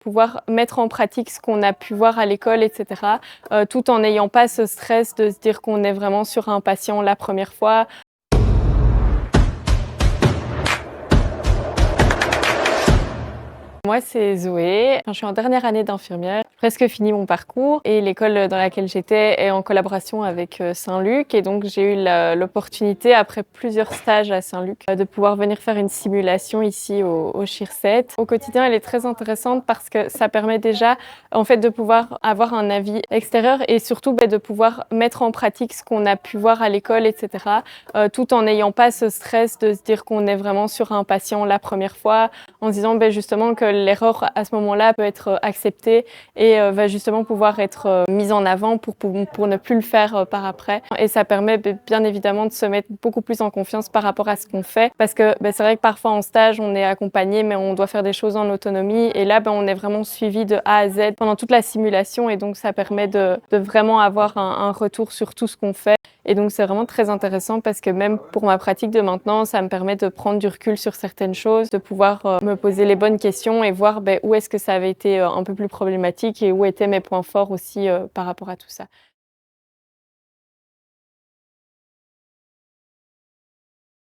pouvoir mettre en pratique ce qu'on a pu voir à l'école, etc., tout en n'ayant pas ce stress de se dire qu'on est vraiment sur un patient la première fois. Moi, c'est Zoé. Je suis en dernière année d'infirmière. J'ai presque fini mon parcours et l'école dans laquelle j'étais est en collaboration avec Saint-Luc. Et donc, j'ai eu l'opportunité, après plusieurs stages à Saint-Luc, de pouvoir venir faire une simulation ici au CHIRSET. Au quotidien, elle est très intéressante parce que ça permet déjà, en fait, de pouvoir avoir un avis extérieur et surtout de pouvoir mettre en pratique ce qu'on a pu voir à l'école, etc., tout en n'ayant pas ce stress de se dire qu'on est vraiment sur un patient la première fois, en se disant justement que l'erreur à ce moment-là peut être acceptée et va justement pouvoir être mise en avant pour ne plus le faire par après. Et ça permet bien évidemment de se mettre beaucoup plus en confiance par rapport à ce qu'on fait, parce que c'est vrai que parfois en stage on est accompagné mais on doit faire des choses en autonomie, et là on est vraiment suivi de A à Z pendant toute la simulation, et donc ça permet de vraiment avoir un retour sur tout ce qu'on fait. Et donc c'est vraiment très intéressant parce que même pour ma pratique de maintenant, ça me permet de prendre du recul sur certaines choses, de pouvoir me poser les bonnes questions et voir où est-ce que ça avait été un peu plus problématique et où étaient mes points forts aussi par rapport à tout ça.